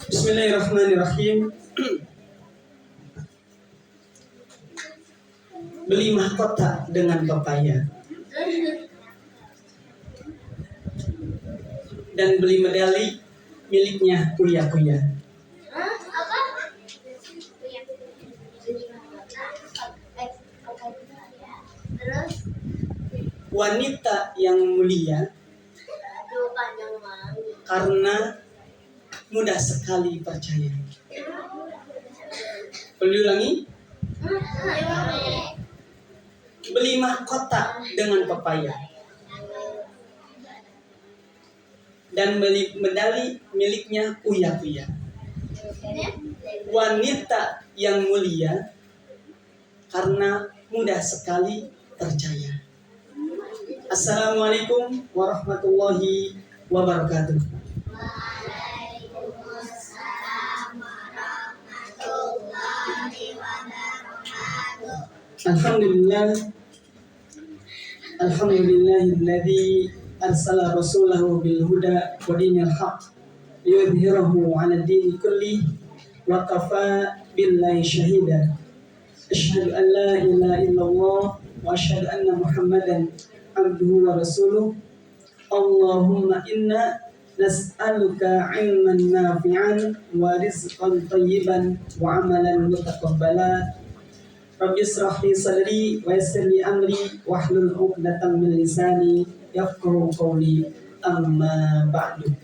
Bismillahirrahmanirrahim. Beli mahkota dengan pepaya dan beli medali miliknya Uya-Kuya. Wanita yang mulia karena mudah sekali percaya. Boleh diulangi? Beli mahkota dengan pepaya dan beli medali miliknya Uya-Kuya. Wanita yang mulia karena mudah sekali percaya. Assalamualaikum warahmatullahi wabarakatuh. Alhamdulillahilladzi arsala rasulahu bil huda wa dinil haqq liyudhhirahu 'ala ad-dini kulli wa kafa billahi shahida. Asyhadu an la ilaha illallah wa asyhadu anna Muhammadan abduhu wa rasuluh. Allahumma inna nas'aluka 'ilman nafi'an wa rizqan thayyiban wa 'amalan mutaqabbala. Rabbi israh li sadri wa yassir li amri wahlul 'uqdatam min lisani yafqahu qawli. Amma ba'du.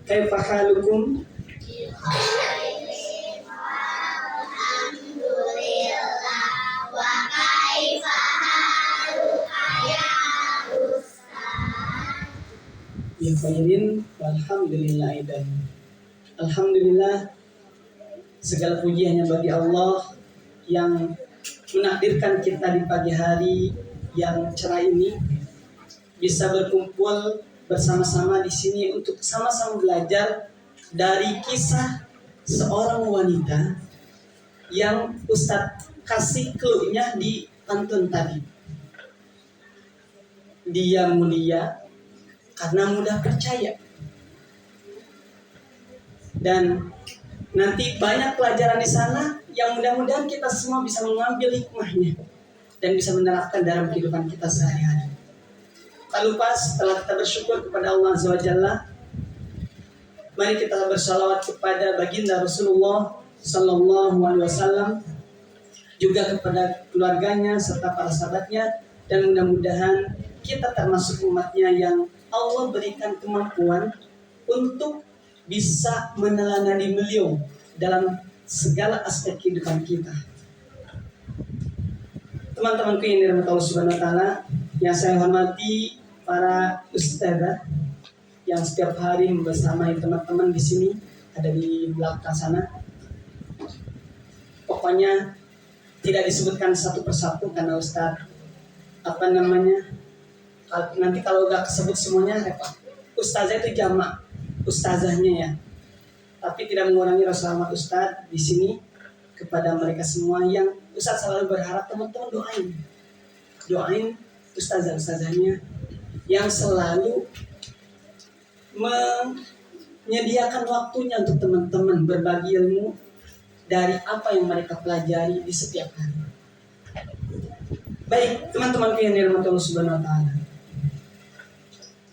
Kaifa halukum? Ya khairin walhamdulillah. Dan alhamdulillah, segala puji hanya bagi Allah yang menakdirkan kita di pagi hari yang cerah ini bisa berkumpul bersama-sama di sini untuk sama-sama belajar dari kisah seorang wanita yang Ustadz kasih clue-nya di pantun tadi. Dia mulia karena mudah percaya. Dan nanti banyak pelajaran di sana yang mudah-mudahan kita semua bisa mengambil hikmahnya dan bisa menerapkan dalam kehidupan kita sehari-hari. Tak lupa setelah kita bersyukur kepada Allah Azza wa Jalla, mari kita bersalawat kepada baginda Rasulullah Sallallahu Alaihi Wasallam, juga kepada keluarganya serta para sahabatnya, dan mudah-mudahan kita termasuk umatnya yang Allah berikan kemampuan untuk bisa meneladani beliau dalam segala aspek kehidupan kita. Teman-temanku yang dirahmati Allah Subhanahu wa taala, yang saya hormati para ustadzah yang setiap hari bersamai teman-teman di sini, ada di belakang sana. Pokoknya tidak disebutkan satu persatu karena ustadz nanti kalau udah kesebut semuanya repot. Ustazah itu jamak ustazahnya ya. Tapi tidak mengurangi rasa hormat Ustadz di sini kepada mereka semua yang Ustadz selalu berharap teman-teman doain ustazah-ustazahnya yang selalu menyediakan waktunya untuk teman-teman berbagi ilmu dari apa yang mereka pelajari di setiap hari. Baik, teman-temanku yang dirahmati Allah Subhanahu wa taala.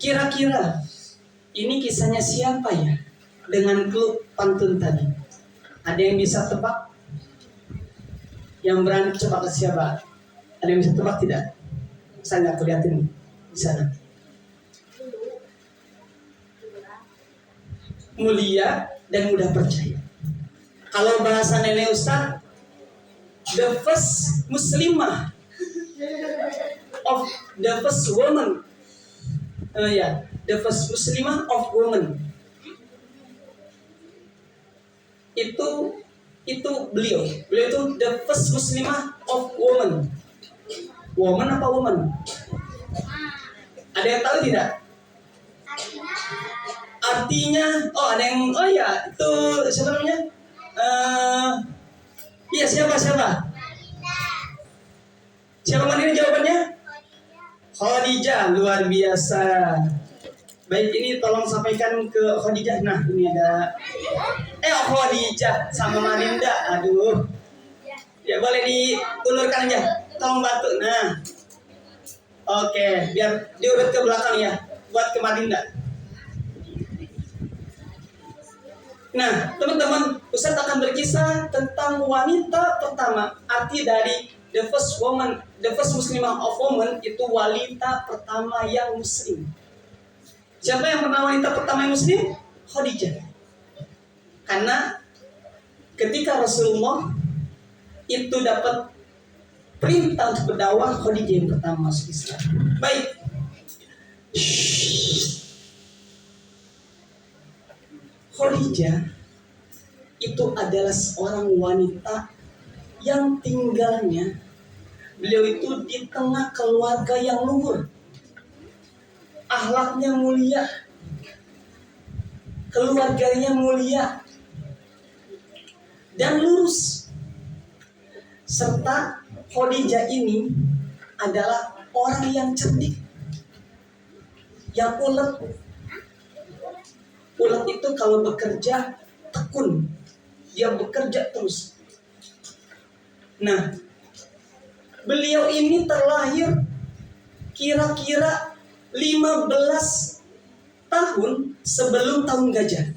Kira-kira ini kisahnya siapa ya? Dengan klub pantun tadi, ada yang bisa tebak? Yang berani coba ke siapa? Ada yang bisa tebak tidak? Saya nggak kelihatan di sana. Mulia dan mudah percaya. Kalau bahasa nenek Ustaz, the first Muslimah of the first woman, the first Muslimah of woman. Itu beliau itu the first Muslimah of woman. Woman apa woman? Ada yang tahu tidak? Artinya, ada yang, itu siapa namanya? Siapa? Siapa mana ini jawabannya? Khadijah, luar biasa. Baik, ini tolong sampaikan ke Khadijah. Nah, ini ada Khadijah sama Marinda. Aduh. Ya boleh diulurkan aja. Tolong bantu. Nah. Oke, biar diurut ke belakang ya. Buat ke Marinda. Nah, teman-teman, Ustaz akan berkisah tentang wanita pertama. Arti dari the first woman, the first Muslimah of woman itu wanita pertama yang Muslim. Siapa yang pernah wanita pertama yang Muslim? Khadijah. Karena ketika Rasulullah itu dapat perintah untuk berdakwah, Khadijah yang pertama masuk Islam. Baik. Khadijah itu adalah seorang wanita yang tinggalnya beliau itu di tengah keluarga yang luhur. Akhlaknya mulia, keluarganya mulia dan lurus. Serta Khadijah ini adalah orang yang cerdik, yang ulet. Ulet itu kalau bekerja tekun, dia bekerja terus. Nah, beliau ini terlahir kira-kira 15 tahun sebelum tahun gajah.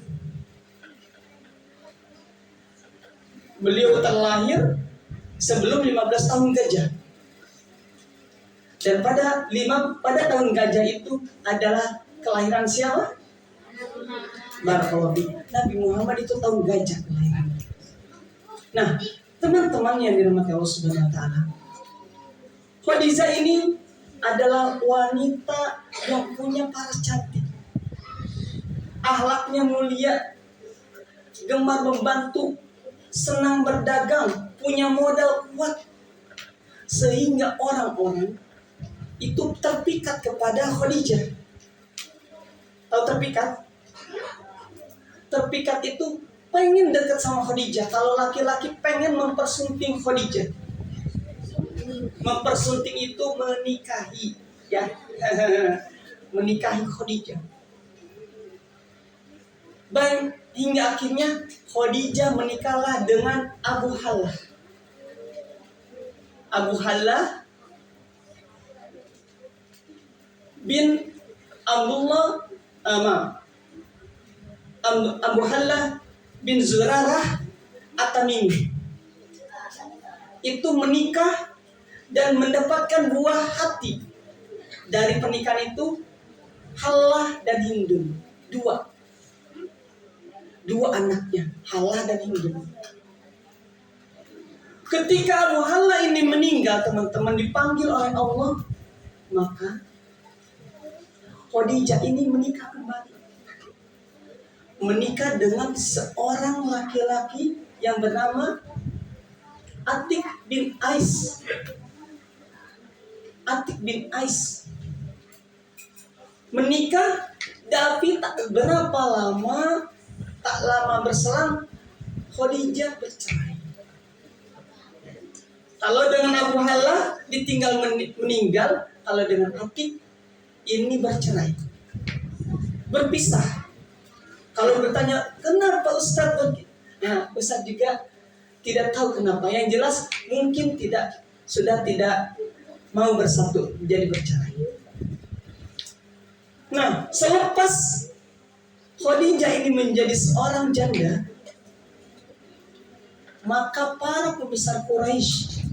Beliau terlahir sebelum 15 tahun gajah. Dan pada tahun gajah itu adalah kelahiran siapa? Barakallahu. Nabi Muhammad itu tahun gajah kelahiran. Nah, teman-teman yang dirahmati Allah Subhanahu wa taala. Khadijah ini adalah wanita yang punya paras cantik. Akhlaknya mulia, gemar membantu, senang berdagang, punya modal kuat. Sehingga orang-orang itu terpikat kepada Khadijah. Tahu terpikat? Terpikat itu pengen dekat sama Khadijah. Kalau laki-laki pengen mempersunting Khadijah. Mempersunting itu menikahi, ya. Menikahi Khadijah. Baik, hingga akhirnya Khadijah menikahlah dengan Abu Hallah. Abu Hallah bin Abdullah Abu Hallah bin Zurarah At-Tamimi. Itu menikah dan mendapatkan buah hati. Dari pernikahan itu Hallah dan Hindun. Dua anaknya, Hallah dan Hindun. Ketika Abu Hallah ini meninggal, teman-teman, dipanggil oleh Allah, maka Khadijah ini menikah kembali. Menikah dengan seorang laki-laki yang bernama Atik bin Ais. Atik bin Ais. Menikah, tapi tak lama berselang Khadijah bercerai. Kalau dengan Abu Hallah ditinggal meninggal, kalau dengan Atik ini bercerai, berpisah. Kalau bertanya kenapa Ustaz begitu? Nah, Ustaz juga tidak tahu kenapa. Yang jelas mungkin sudah tidak mau bersatu, jadi bercerai. Nah, selepas Khadijah ini menjadi seorang janda, maka para pembesar Quraisy,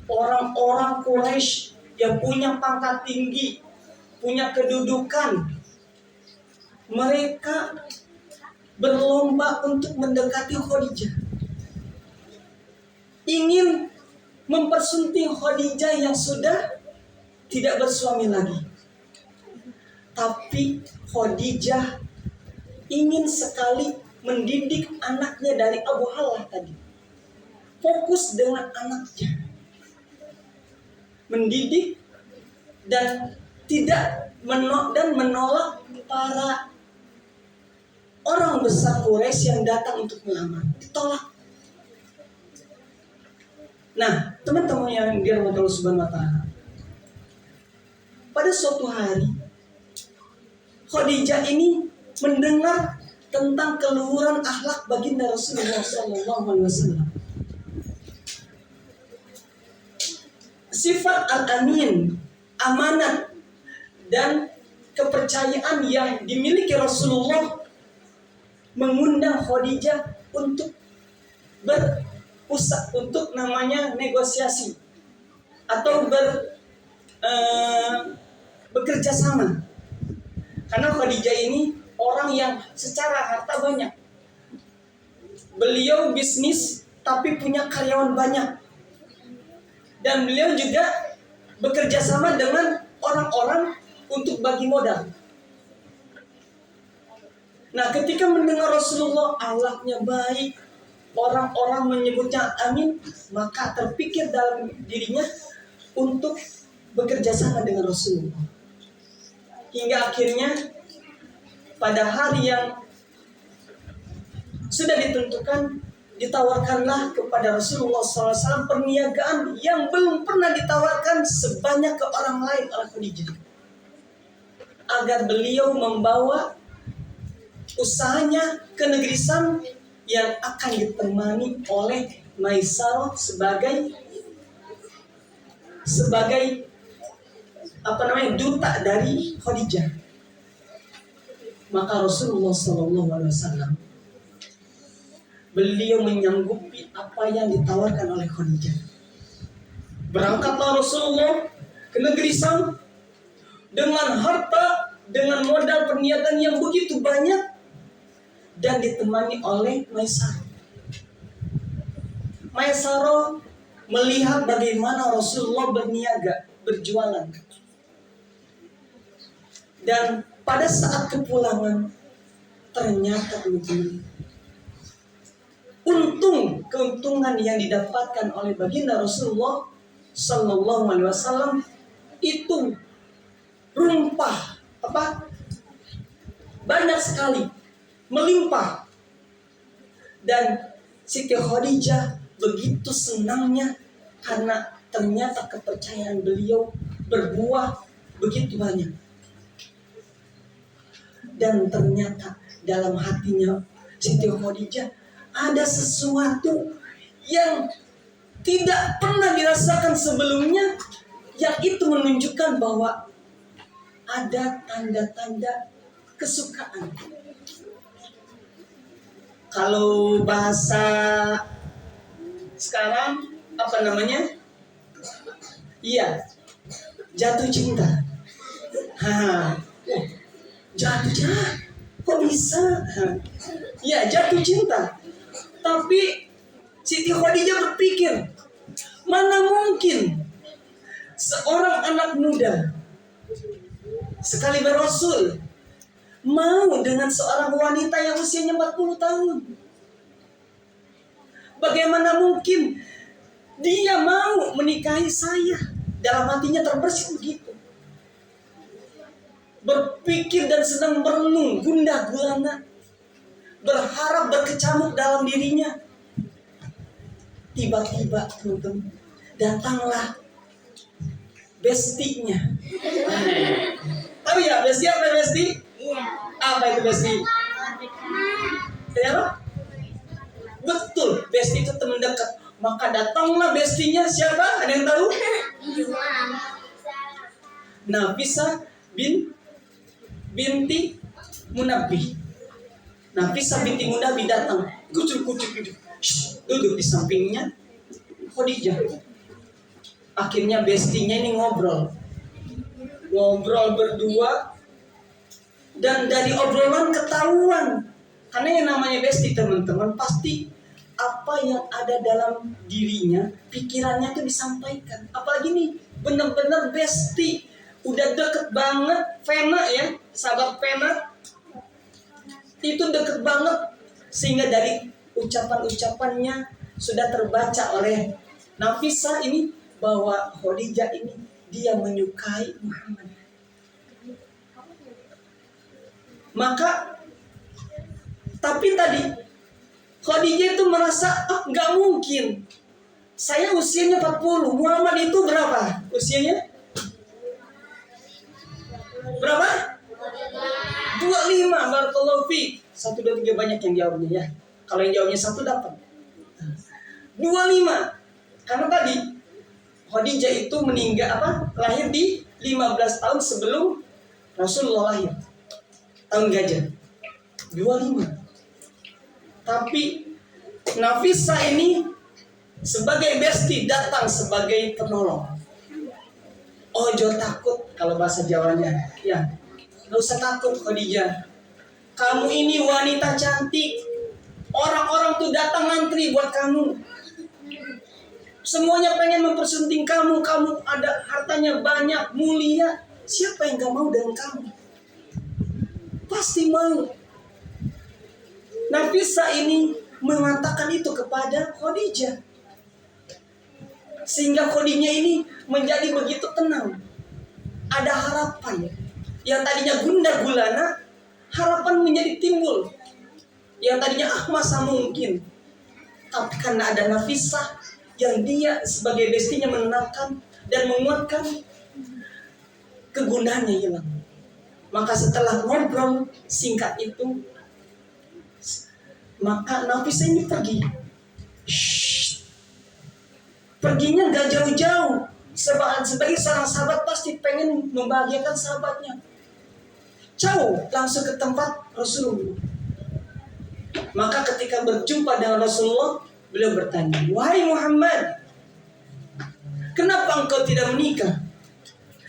orang-orang Quraisy yang punya pangkat tinggi, punya kedudukan, mereka berlomba untuk mendekati Khadijah. Ingin mempersunting Khadijah yang sudah tidak bersuami lagi. Tapi Khadijah ingin sekali mendidik anaknya dari Abu Hallah tadi. Fokus dengan anaknya. Mendidik dan menolak para orang besar Quraisy yang datang untuk melamar. Ditolak. Nah, teman-teman yang dirahmati Allah Subhanahu wa taala. Pada suatu hari Khadijah ini mendengar tentang keluhuran akhlak baginda Rasulullah SAW. Sifat al-amin, amanat, dan kepercayaan yang dimiliki Rasulullah mengundang Khadijah untuk untuk namanya negosiasi atau bekerja sama. Karena Khadijah ini orang yang secara harta banyak. Beliau bisnis tapi punya karyawan banyak. Dan beliau juga bekerja sama dengan orang-orang untuk bagi modal. Nah, ketika mendengar Rasulullah akhlaknya baik, orang-orang menyebutnya amin, maka terpikir dalam dirinya untuk bekerja sama dengan Rasulullah. Hingga akhirnya pada hari yang sudah ditentukan, ditawarkanlah kepada Rasulullah SAW perniagaan yang belum pernah ditawarkan sebanyak ke orang lain oleh Khadijah, agar beliau membawa usahanya ke negeri Syam yang akan ditemani oleh Maisarah sebagai duta dari Khadijah. Maka Rasulullah SAW beliau menyanggupi apa yang ditawarkan oleh Khadijah. Berangkatlah Rasulullah ke negeri Syam dengan harta, dengan modal perniagaan yang begitu banyak, dan ditemani oleh Maisarah. Maisarah melihat bagaimana Rasulullah berniaga, berjualan. Dan pada saat kepulangan, ternyata keuntungan yang didapatkan oleh baginda Rasulullah Sallallahu Alaihi Wasallam itu banyak sekali, melimpah. Dan Siti Khadijah begitu senangnya karena ternyata kepercayaan beliau berbuah begitu banyak. Dan ternyata dalam hatinya Siti Khadijah ada sesuatu yang tidak pernah dirasakan sebelumnya, yang itu menunjukkan bahwa ada tanda-tanda kesukaan. Kalau bahasa sekarang apa namanya? Iya, jatuh cinta. Jatuh cinta. Kok bisa? Ya, jatuh cinta. Tapi Siti Khadijah berpikir, mana mungkin seorang anak muda sekali berasul mau dengan seorang wanita yang usianya 40 tahun. Bagaimana mungkin dia mau menikahi saya? Dalam hatinya terbersit begitu. Berpikir dan sedang merenung, gundah gulana, berharap, berkecamuk dalam dirinya. Tiba-tiba teman-teman, datanglah bestinya. Tahu ya besti apa besti? Iya. Apa itu besti? Siapa? Betul, besti itu teman dekat. Maka datanglah bestinya, siapa? Ada yang tahu? Nafisah binti Munabbih. Nafisah binti Munabbih datang, kucuk-kucuk, duduk di sampingnya Khadijah. Akhirnya bestinya ini ngobrol berdua, dan dari obrolan ketahuan, karena yang namanya besti teman-teman, pasti apa yang ada dalam dirinya, pikirannya itu disampaikan. Apalagi nih benar-benar besti, udah deket banget. Vena ya, sahabat Vena itu deket banget, sehingga dari ucapan-ucapannya sudah terbaca oleh Nafisah ini bahwa Khadijah ini dia menyukai Muhammad. Maka tapi tadi Khadijah itu merasa nggak mungkin. Saya usianya 40, Muhammad itu berapa usianya? Berapa? 1, 2, 3 banyak yang jawabnya ya. Kalau yang jawabnya 1 dapat. 25. Karena tadi Khadijah itu lahir di 15 tahun sebelum Rasulullah lahir. Tahun gajah. 25. Tapi Nafisah ini sebagai besti datang sebagai penolong. Ojo takut kalau bahasa Jawanya. Ya, gak usah takut Khadijah. Kamu ini wanita cantik. Orang-orang tuh datang ngantri buat kamu. Semuanya pengen mempersunting kamu. Kamu ada hartanya banyak, mulia. Siapa yang gak mau dengan kamu? Pasti mau. Nafisah ini mengatakan itu kepada Khadijah. Sehingga Khadijah ini menjadi begitu tenang. Ada harapan. Yang tadinya gundah gulana, harapan menjadi timbul. Yang tadinya masa mungkin. Tapi karena ada Nafisah yang dia sebagai bestinya menenangkan dan menguatkan, kegunaannya hilang. Maka setelah ngobrol singkat itu, maka Nafisah ini pergi. Perginya gak jauh-jauh. Sebagai seorang sahabat pasti pengen membahagiakan sahabatnya. Jauh langsung ke tempat Rasulullah. Maka ketika berjumpa dengan Rasulullah, beliau bertanya, "Wahai Muhammad, kenapa engkau tidak menikah?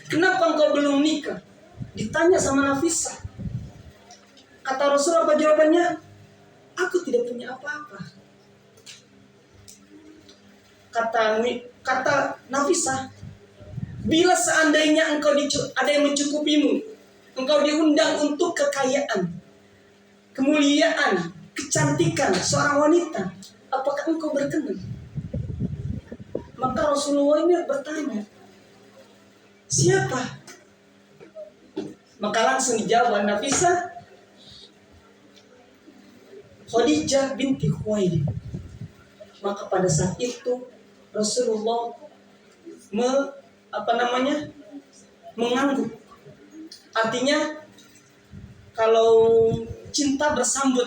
Kenapa engkau belum menikah?" Ditanya sama Nafisah. Kata Rasul apa jawabannya? "Aku tidak punya apa-apa." Kata Nafisah, "Bila seandainya engkau ada yang mencukupimu, engkau diundang untuk kekayaan, kemuliaan, kecantikan seorang wanita, apakah engkau berkenan?" Maka Rasulullah ini bertanya, "Siapa?" Maka langsung dijawab Nafisah, "Khadijah binti Khuwailid." Maka pada saat itu Rasulullah mengangguk. Artinya kalau cinta bersambut,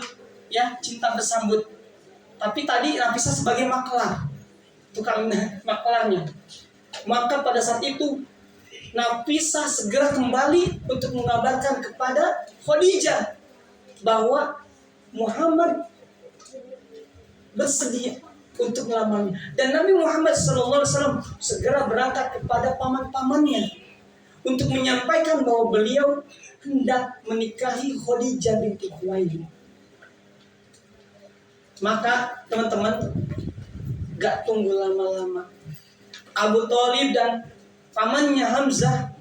ya, cinta bersambut. Tapi tadi Nafisah sebagai maklar, tukang maklarnya. Maka pada saat itu Nafisah segera kembali untuk mengabarkan kepada Khadijah bahwa Muhammad bersedia untuk melamarnya. Dan Nabi Muhammad SAW segera berangkat kepada paman-pamannya untuk menyampaikan bahwa beliau hendak menikahi Khadijah binti Khuwailid. Maka teman-teman, gak tunggu lama-lama, Abu Thalib dan pamannya Hamzah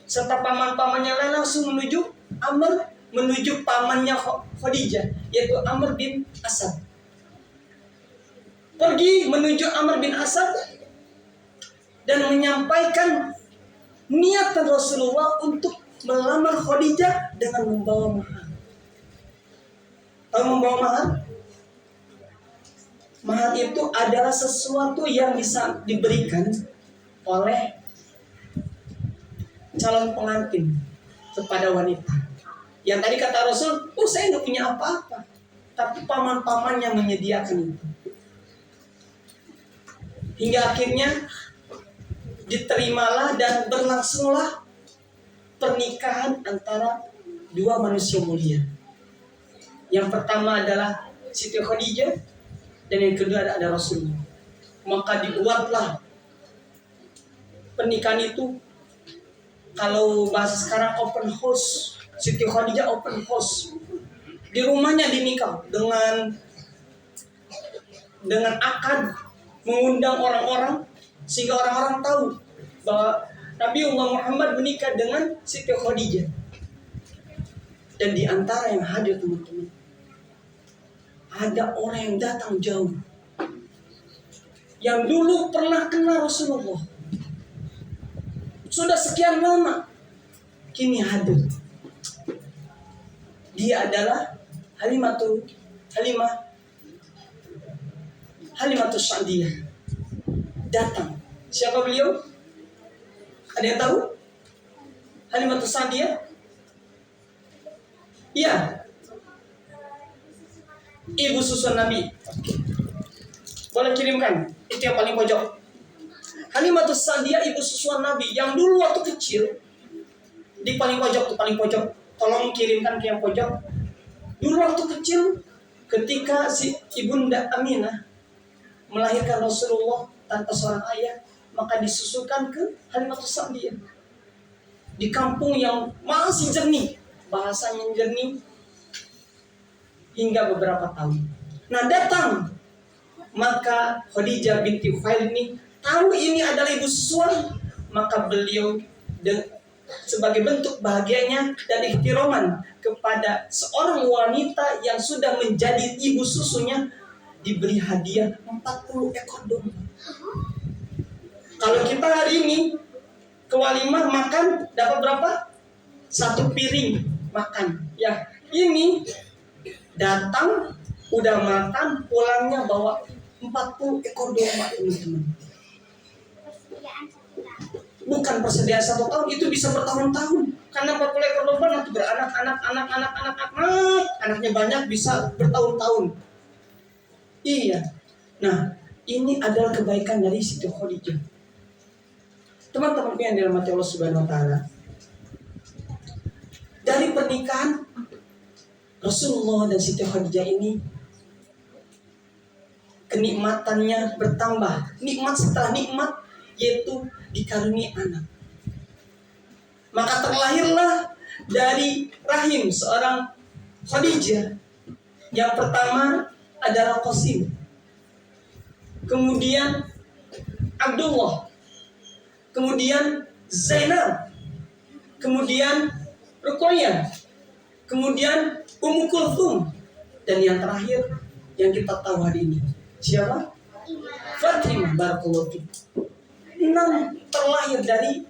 serta paman-pamannya lain langsung menuju pamannya Khadijah, yaitu Amr bin Asad. Pergi menuju Amr bin Asad dan menyampaikan niatan Rasulullah untuk melamar Khadijah dengan membawa mahar. Tahu membawa mahar? Mahar itu adalah sesuatu yang bisa diberikan oleh calon pengantin kepada wanita. Yang tadi kata Rasul, saya nggak punya apa-apa, tapi paman-pamannya menyediakan itu. Hingga akhirnya diterimalah dan berlangsunglah pernikahan antara dua manusia mulia. Yang pertama adalah Siti Khadijah dan yang kedua ada Rasulullah. Maka dibuatlah pernikahan itu, kalau bahasa sekarang open house. Siti Khadijah open house. Di rumahnya dinikah dengan akad, mengundang orang-orang sehingga orang-orang tahu bahwa Nabiullah Muhammad menikah dengan Siti Khadijah. Dan di antara yang hadir teman-teman, ada orang yang datang jauh, yang dulu pernah kenal Rasulullah sudah sekian lama, kini hadir. Dia adalah Halimatus Sa'diyah. Datang. Siapa beliau? Ada yang tahu? Halimatus Sa'diyah? Iya. ibu susu Nabi. Boleh kirimkan, itu yang paling pojok. Halimatus Sa'diyah ibu susuan Nabi yang dulu waktu kecil di paling pojok, paling pojok. Tolong kirimkan ke yang pojok. Dulu waktu kecil ketika si ibunda Aminah melahirkan Rasulullah tanpa seorang ayah, maka disusukan ke Halimatus Sa'diyah di kampung yang masih jernih, bahasanya jernih hingga beberapa tahun. Nah datang, maka Khadijah binti Khuwailid ini tahu ini adalah ibu susuan, maka beliau sebagai bentuk bahagianya dan ikhtiroman kepada seorang wanita yang sudah menjadi ibu susunya diberi hadiah 40 ekor domba. Kalau kita hari ini ke walimah makan dapat berapa? 1 piring makan. Ya, ini datang udah makan, pulangnya bawa 40 ekor domba, teman-teman. Bukan persediaan 1 tahun, itu bisa bertahun-tahun. Karena 40 ekor domba nanti beranak, anaknya banyak, bisa bertahun-tahun. Iya. Nah, ini adalah kebaikan dari Siti Khadijah. Teman-teman yang dirahmati Allah Subhanahu wa taala. Dari pernikahan Rasulullah dan Siti Khadijah ini, kenikmatannya bertambah. Nikmat setelah nikmat, yaitu dikaruniai anak. Maka terlahirlah dari rahim seorang Khadijah. Yang pertama adalah Qasim, kemudian Abdullah, kemudian Zainab, kemudian Ruqayyah, kemudian Ummu Kulthum, dan yang terakhir yang kita tahu hari ini siapa? Fatimah. Barakallahu fiik. 6 terlahir dari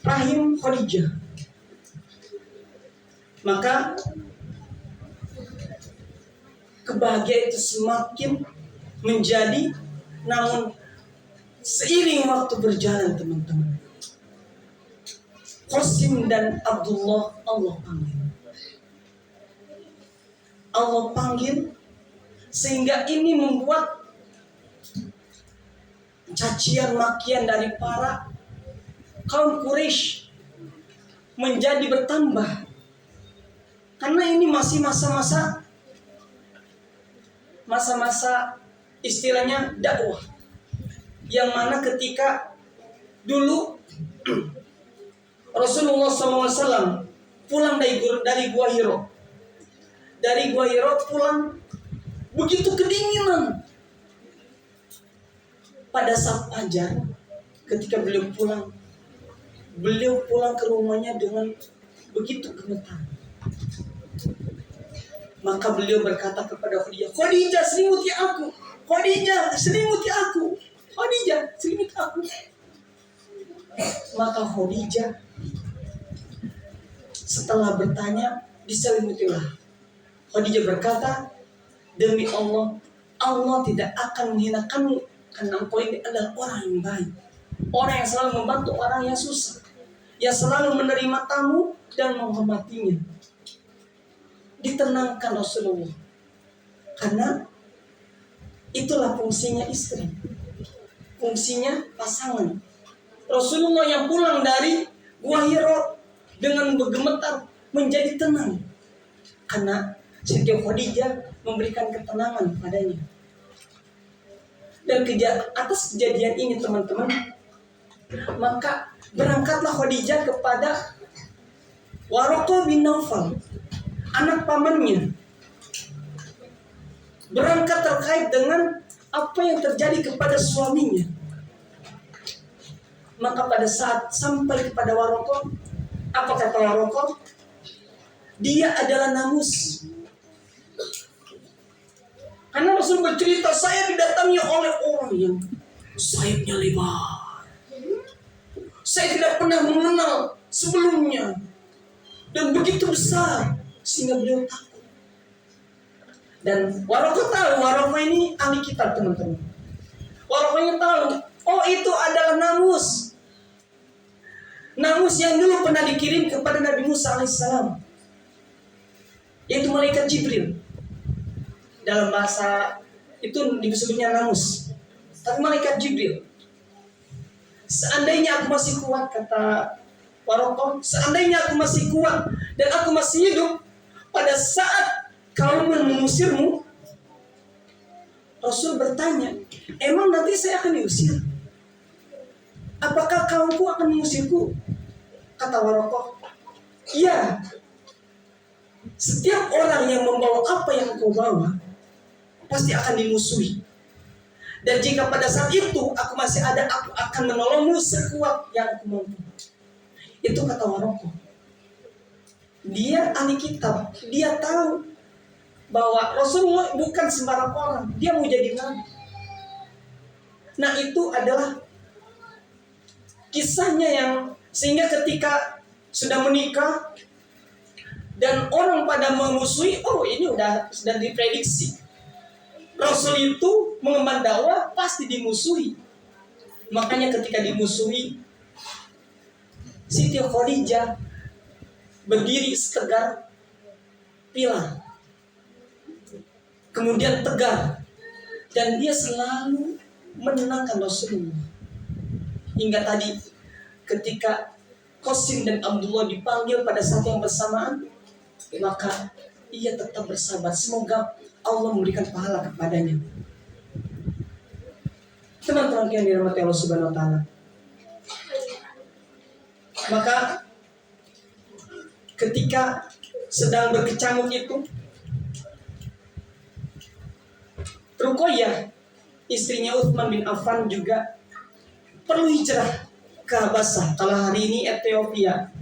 rahim Khadijah. Maka kebahagiaan itu semakin menjadi, namun seiring waktu berjalan, teman-teman, Qasim dan Abdullah Allah panggil. Allah panggil sehingga ini membuat cacian makian dari para kaum Quraisy menjadi bertambah. Karena ini masih masa-masa istilahnya dakwah, yang mana ketika dulu Rasulullah SAW pulang dari Gua Hiro. Dari Gua Hiro pulang begitu kedinginan. Pada saat fajar, ketika beliau pulang ke rumahnya dengan begitu gemetar. Maka beliau berkata kepada Khadijah, Khadijah selimuti aku, Khadijah selimuti aku, Khadijah selimuti aku. Maka Khadijah setelah bertanya, diselimutilah. Khadijah berkata, demi Allah, Allah tidak akan menghinakanmu, karena engkau ini adalah orang yang baik, orang yang selalu membantu orang yang susah, yang selalu menerima tamu dan menghormatinya. Ditenangkan Rasulullah, karena itulah fungsinya istri, fungsinya pasangan. Rasulullah yang pulang dari Gua Hiro dengan bergemetar menjadi tenang, karena Siti Khadijah memberikan ketenangan padanya. Dan atas kejadian ini, teman-teman, maka berangkatlah Khadijah kepada Waraqah bin Naufal, anak pamannya, berangkat terkait dengan apa yang terjadi kepada suaminya. Maka pada saat sampai kepada Waraqah, apa kata Waraqah? Dia adalah namus. Karena Rasul bercerita, saya didatangi oleh orang yang sayapnya lebar. Saya tidak pernah mengenal sebelumnya, dan begitu besar sehingga beliau takut. Dan Waraqah tahu, Waraqah ini ahli kitab, teman-teman. Waraqah ini tahu, oh itu adalah namus. Namus yang dulu pernah dikirim kepada Nabi Musa alaihissalam, yaitu malaikat Jibril. dalam bahasa itu disebutnya namus. Tapi malaikat Jibril. Seandainya aku masih kuat, kata Warokoh, seandainya aku masih kuat dan aku masih hidup pada saat kaum mengusirmu. Rasul bertanya, emang nanti saya akan diusir? Apakah kaumku akan mengusirku? Kata Warokoh, iya. Setiap orang yang membawa apa yang kau bawa pasti akan dimusuhi. Dan jika pada saat itu aku masih ada, aku akan menolongmu sekuat yang aku mampu. Itu kata Warokoh. Dia ahli kitab. Dia tahu bahwa Rasulullah bukan sembarang orang. Dia mau jadi nabi. Nah, itu adalah kisahnya yang sehingga ketika sudah menikah dan orang pada memusuhi, oh ini sudah diprediksi. Rasul itu mengemban dakwah pasti dimusuhi. Makanya ketika dimusuhi, Siti Khadijah berdiri setegar pilar, kemudian tegar, dan dia selalu menenangkan Rasulullah. Hingga tadi ketika Qasim dan Abdullah dipanggil pada saat yang bersamaan, maka ia tetap bersabar. Semoga Allah memberikan pahala kepadanya. Teman-teman yang dirahmati Allah Subhanahu wa taala. Maka ketika sedang berkecamuk itu, Ruqayyah, istrinya Utsman bin Affan juga perlu hijrah ke Habasah, kalau hari ini Ethiopia,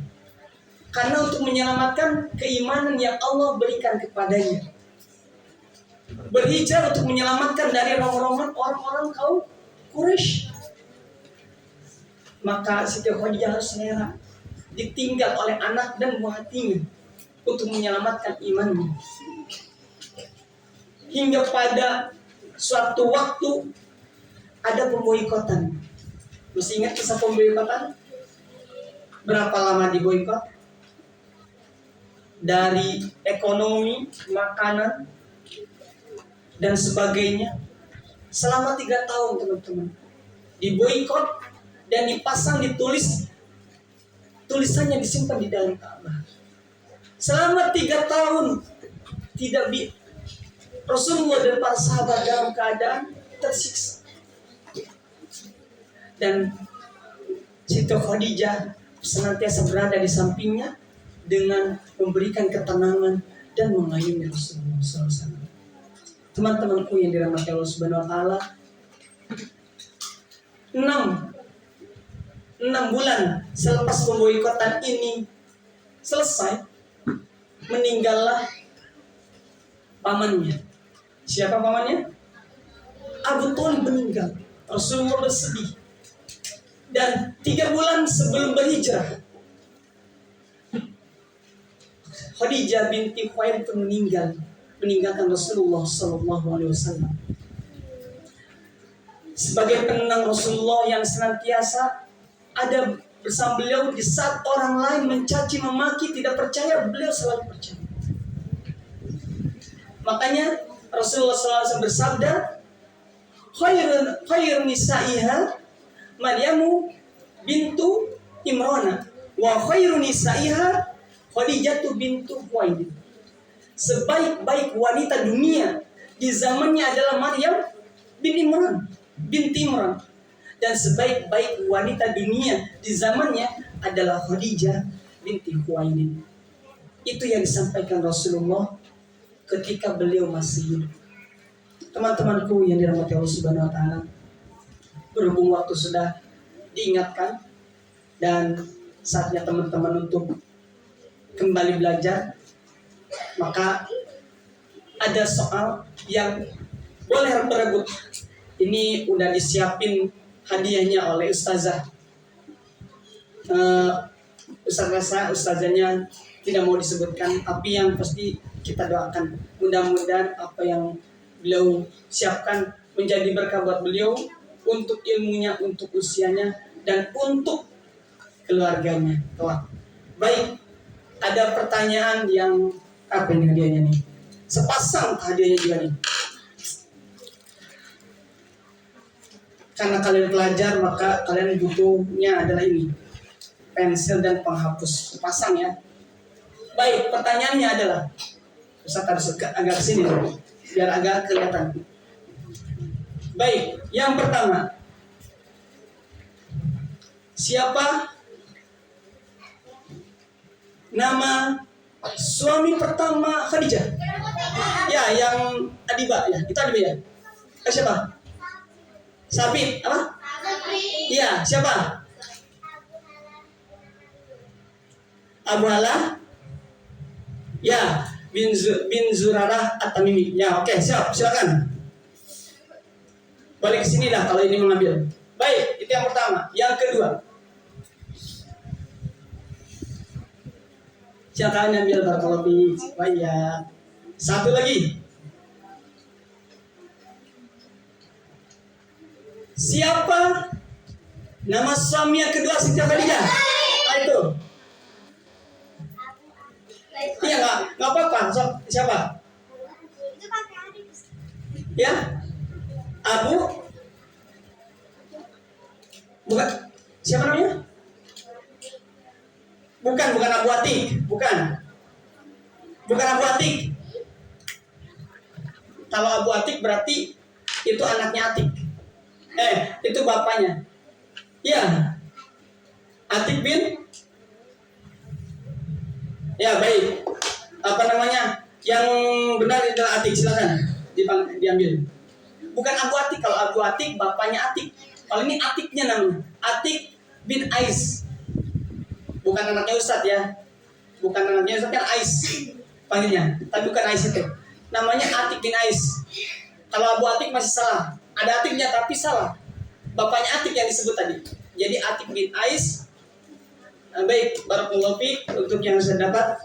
karena untuk menyelamatkan keimanan yang Allah berikan kepadanya. Berhijrah untuk menyelamatkan dari rongrongan orang-orang kaum Quraisy. Maka Siti Khadijah harus rela ditinggal oleh anak dan buah hatinya untuk menyelamatkan imannya. Hingga pada suatu waktu ada pemboikotan. Masih ingat kisah pemboikotan? Berapa lama diboikot? Dari ekonomi, makanan, dan sebagainya. Selama 3 tahun, teman-teman. Diboikot dan dipasang, ditulis, tulisannya disimpan di dalam Ka'bah. Selama 3 tahun tidak Rasulullah dan para sahabat dalam keadaan tersiksa. Dan Siti Khadijah senantiasa berada di sampingnya dengan memberikan ketenangan dan mengayomi Rasulullah SAW. Teman-temanku yang dirahmati Allah Subhanahu wa taala, 6 bulan selepas pemboikotan ini selesai, meninggallah pamannya. Siapa pamannya? Abu Thalib meninggal. Rasulullah bersedih. Dan 3 bulan sebelum berhijrah, Khadijah binti Khuwailid meninggalkan Rasulullah SAW. Sebagai penenang Rasulullah yang senantiasa ada bersama beliau di saat orang lain mencaci, memaki, tidak percaya, beliau selalu percaya. Makanya Rasulullah SAW bersabda, khairun nisa'iha Maryamu bintu Imrana wa khairun nisa'iha Khadijatu bintu Khuwailid. Sebaik-baik wanita dunia di zamannya adalah Maryam binti Imran. Dan sebaik-baik wanita dunia di zamannya adalah Khadijah binti Khuwailid. Itu yang disampaikan Rasulullah ketika beliau masih hidup. Teman-temanku yang dirahmati Allah Subhanahu wa taala, berhubung waktu sudah diingatkan dan saatnya teman-teman untuk kembali belajar, maka ada soal yang boleh berebut. Ini udah disiapin hadiahnya oleh ustazah. Ustazahnya tidak mau disebutkan, tapi yang pasti kita doakan mudah-mudahan apa yang beliau siapkan menjadi berkah buat beliau, untuk ilmunya, untuk usianya, dan untuk keluarganya kelak. Baik, ada pertanyaan yang apa ini hadiahnya nih? Sepasang hadiahnya juga nih. Karena kalian pelajar, maka kalian butuhnya adalah ini, pensil dan penghapus. Pasang ya. Baik, pertanyaannya adalah, Ustaz harus agak kesini biar agak kelihatan. Baik, yang pertama, siapa nama suami pertama Khadijah? Ya, yang Adiba ya, itu Adiba ya. Siapa? Sabit apa? Iya, siapa? Abu Hala? Ya, bin Zurarah At-Tamimi. Ya, oke, silakan. Balik ke sini lah kalau ini mengambil. Baik, itu yang pertama. Yang kedua, silakan ambil barangkali. Baik. Satu lagi. Siapa nama suami yang kedua Siti Khadijah? Itu. Iya nggak apa-apa. Siapa? Ya, Abu. Bukan. Siapa namanya? Bukan Abu Atik. Bukan Abu Atik. Kalau Abu Atik berarti itu anaknya Atik. Itu bapaknya. Ya, Atik bin. Ya, baik. Apa namanya? Yang benar adalah Atik, silakan diambil. Bukan Abu Atik. Kalau Abu Atik bapaknya Atik. Kalau ini Atiknya namanya. Atik bin Ais. Bukan anaknya Ustadz ya. Bukan anaknya Ustadz kan Ais panggilnya. Tapi bukan Ais itu. Namanya Atik bin Ais. Kalau Abu Atik masih salah. Ada Atiknya tapi salah. Bapaknya Atik yang disebut tadi. Jadi Atik bin Ais. Baik, barakallahu fiik untuk yang saya dapat.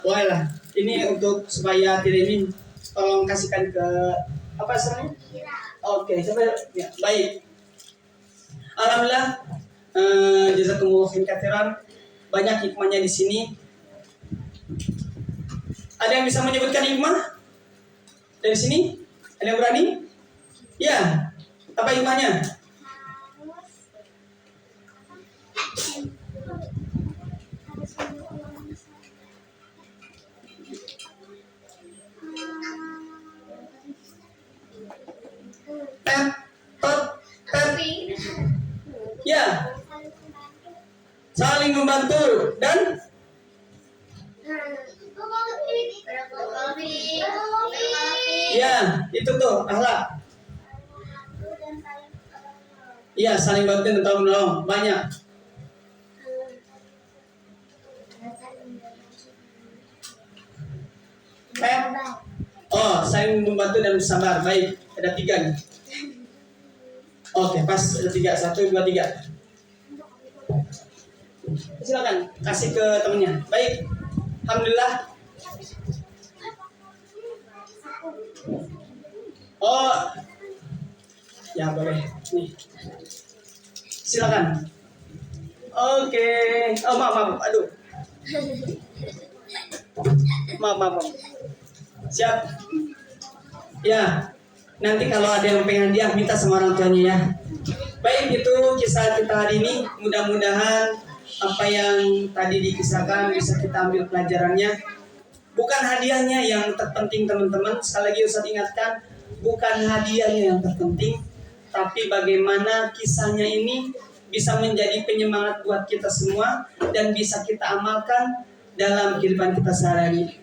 Wala. Ini untuk supaya tidak ini tolong kasihkan ke apa istilahnya? Oke, ya, baik. Alhamdulillah, jazakumullah khairan. Banyak hikmahnya di sini. Ada yang bisa menyebutkan hikmah dari sini? Ada yang berani? Ya, apa hikmahnya? Ya, saling membantu dan ya, itu tuh akhlak. Iya, saling bantu dan tolong menolong. Banyak. Saling membantu dan bersabar. Baik, ada 3 nih. Oke, pas ada 3. 1, 2, 3. Silakan kasih ke temennya. Baik, alhamdulillah. Ya boleh. Nih, silakan. Oke. Maaf. Aduh. Maaf. Siap. Ya. Nanti kalau ada yang pengen dia minta sama orang tuanya ya. Baik, itu kisah kita hari ini. Mudah-mudahan apa yang tadi dikisahkan bisa kita ambil pelajarannya. Bukan hadiahnya yang terpenting teman-teman. Sekali lagi Ustaz ingatkan, bukan hadiahnya yang terpenting, tapi bagaimana kisahnya ini bisa menjadi penyemangat buat kita semua dan bisa kita amalkan dalam kehidupan kita sehari-hari.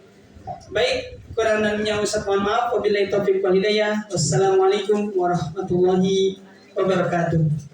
Baik, kurang dan lebihnya Ustaz mohon maaf. Wabillahi taufiq wal hidayah. Wassalamualaikum warahmatullahi wabarakatuh.